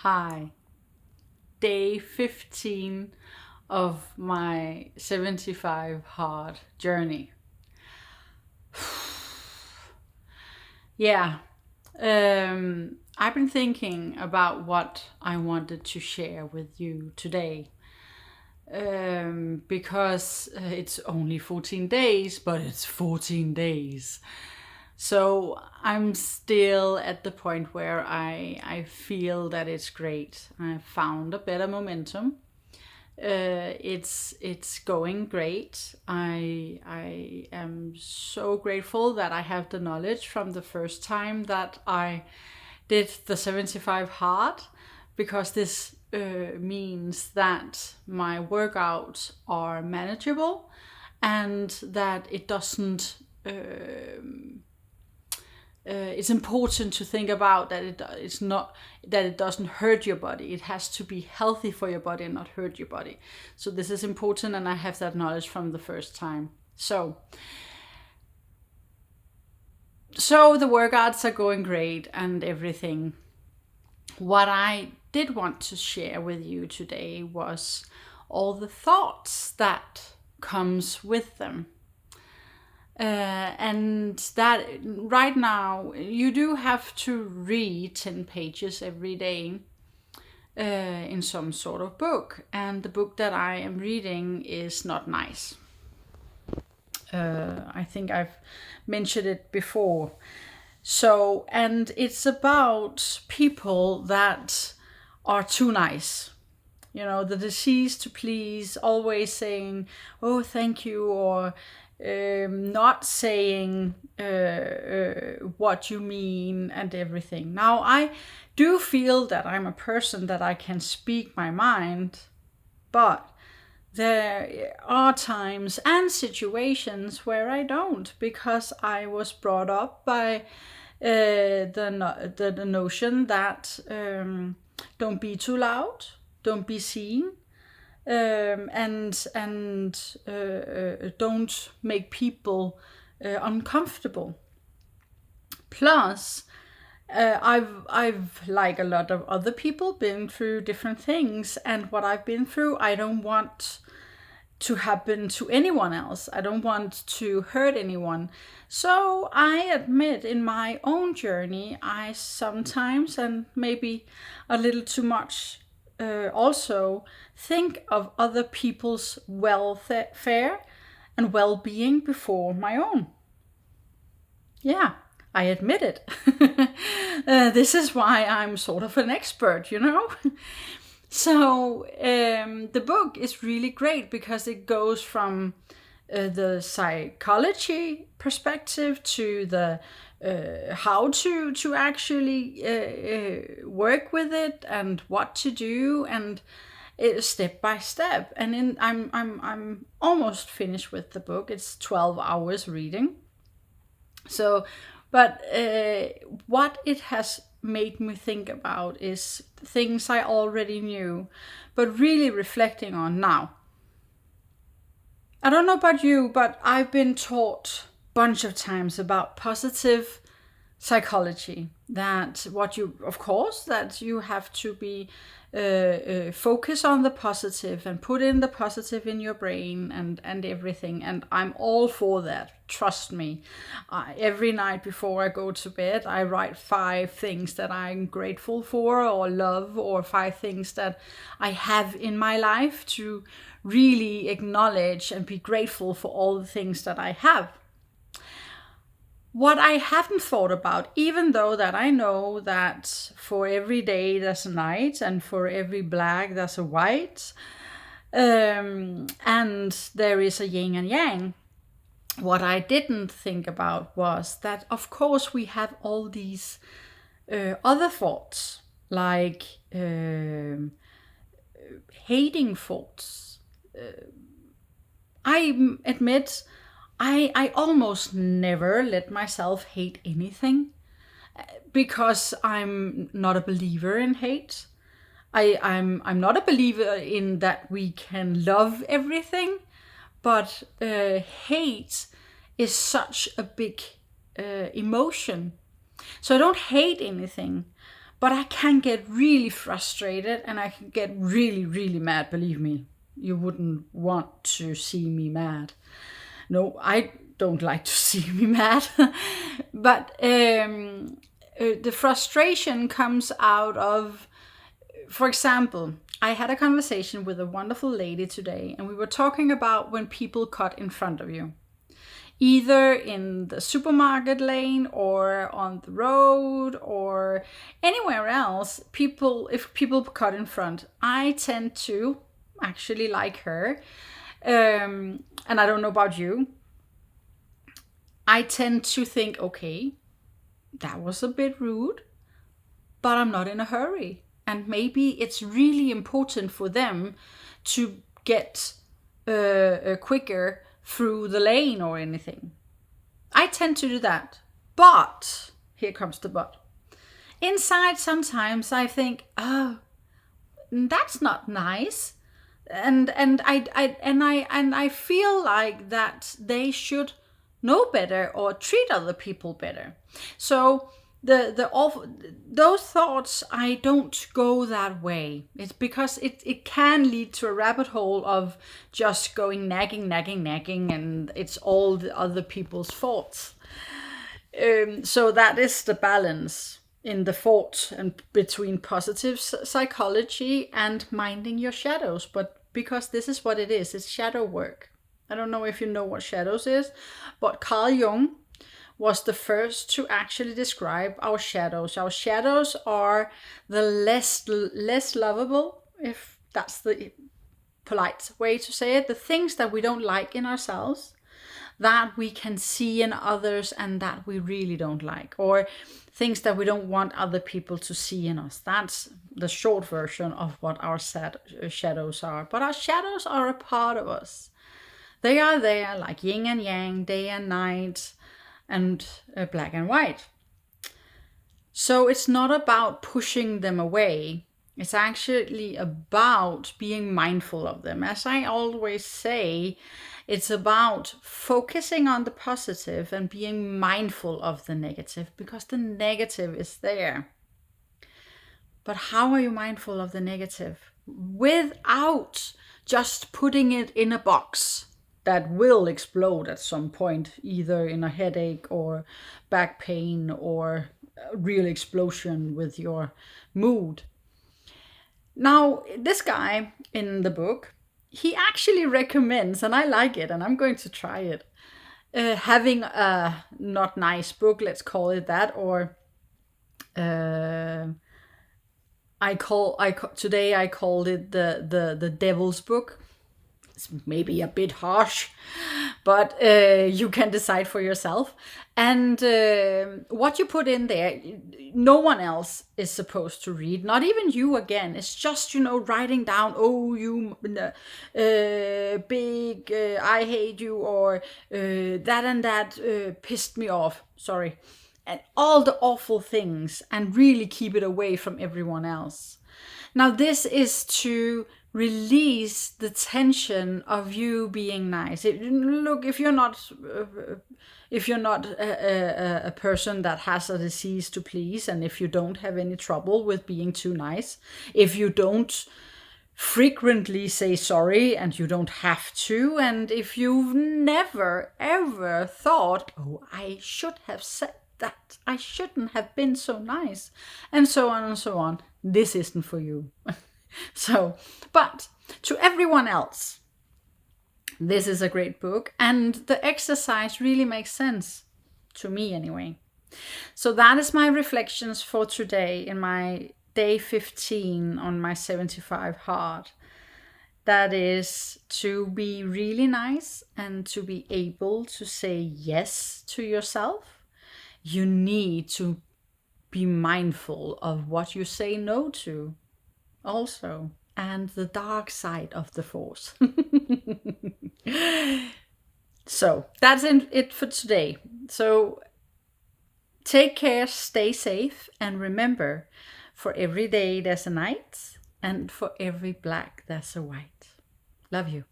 Hi, day 15 of my 75 hard journey. Yeah, I've been thinking about what I wanted to share with you today because it's only 14 days, but it's 14 days. So I'm still at the point where I feel that it's great. I found a better momentum. It's going great. I am so grateful that I have the knowledge from the first time that I did the 75 hard, because this means that my workouts are manageable and that it doesn't it's important to think about that it's not that it doesn't hurt your body. It has to be healthy for your body and not hurt your body. So this is important, and I have that knowledge from the first time. So the workouts are going great and everything. What I did want to share with you today was all the thoughts that comes with them. And that right now you do have to read 10 pages every day in some sort of book, and the book that I am reading is not nice. I think I've mentioned it before. So, and it's about people that are too nice. You know, the disease to please, always saying, oh, thank you, or not saying what you mean and everything. Now, I do feel that I'm a person that I can speak my mind, but there are times and situations where I don't, because I was brought up by the notion that don't be too loud, don't be seen, and don't make people uncomfortable. Plus, I've like a lot of other people been through different things, and what I've been through, I don't want to happen to anyone else. I don't want to hurt anyone. So I admit, in my own journey, I sometimes, and maybe a little too much, also think of other people's welfare and well-being before my own. Yeah, I admit it. This is why I'm sort of an expert, you know? So the book is really great because it goes from the psychology perspective to the how to actually work with it and what to do, and step by step. And I'm almost finished with the book. It's 12 hours reading. So, but what it has made me think about is things I already knew, but really reflecting on now. I don't know about you, but I've been taught a bunch of times about positive psychology. That what you, of course, that you have to be focus on the positive and put in the positive in your brain and everything. And I'm all for that. Trust me. Every night before I go to bed, I write 5 things that I'm grateful for or love, or 5 things that I have in my life, to really acknowledge and be grateful for all the things that I have. What I haven't thought about, even though that I know that for every day there's a night, and for every black there's a white, and there is a yin and yang, what I didn't think about was that, of course, we have all these other thoughts, like hating thoughts. I admit I almost never let myself hate anything, because I'm not a believer in hate. I'm not a believer in that we can love everything, but hate is such a big emotion. So I don't hate anything, But I can get really frustrated and I can get really, really mad. Believe me, you wouldn't want to see me mad. No, I don't like to see me mad. But the frustration comes out of, for example, I had a conversation with a wonderful lady today, and we were talking about when people cut in front of you, either in the supermarket lane or on the road or anywhere else. If people cut in front, I tend to actually like her. And I don't know about you. I tend to think, okay, that was a bit rude, but I'm not in a hurry. And maybe it's really important for them to get quicker through the lane or anything. I tend to do that. But, here comes the but. Inside, sometimes I think, oh, that's not nice. And I feel like that they should know better or treat other people better. So those thoughts, I don't go that way. It's because it can lead to a rabbit hole of just going nagging, and it's all the other people's faults. So that is the balance in the thought and between positive psychology and minding your shadows. But because this is what it is, it's shadow work. I don't know if you know what shadows is, but Carl Jung was the first to actually describe our shadows. Our shadows are the less lovable, if that's the polite way to say it, the things that we don't like in ourselves, that we can see in others and that we really don't like, or things that we don't want other people to see in us. That's the short version of what our shadows are. But our shadows are a part of us. They are there like yin and yang, day and night, and black and white. So it's not about pushing them away. It's actually about being mindful of them. As I always say, it's about focusing on the positive and being mindful of the negative, because the negative is there. But how are you mindful of the negative? Without just putting it in a box that will explode at some point, either in a headache or back pain or a real explosion with your mood. Now, this guy in the book, he actually recommends, and I like it, and I'm going to try it, having a not nice book, let's call it that, or today I called it the devil's book. It's maybe a bit harsh, but you can decide for yourself. And what you put in there, no one else is supposed to read, not even you again. It's just, writing down, oh, you big, I hate you, or that and that pissed me off. Sorry. And all the awful things, and really keep it away from everyone else. Now, this is to release the tension of you being nice. Look, if you're not a person that has a disease to please, and if you don't have any trouble with being too nice, if you don't frequently say sorry and you don't have to, and if you've never ever thought, oh, I should have said that, I shouldn't have been so nice, and so on and so on, this isn't for you. So, but to everyone else, this is a great book, and the exercise really makes sense to me anyway. So that is my reflections for today in my day 15 on my 75 hard. That is to be really nice and to be able to say yes to yourself. You need to be mindful of what you say no to also, and the dark side of the force. So that's it for today. So take care, stay safe, and remember, for every day there's a night, and for every black there's a white. Love you.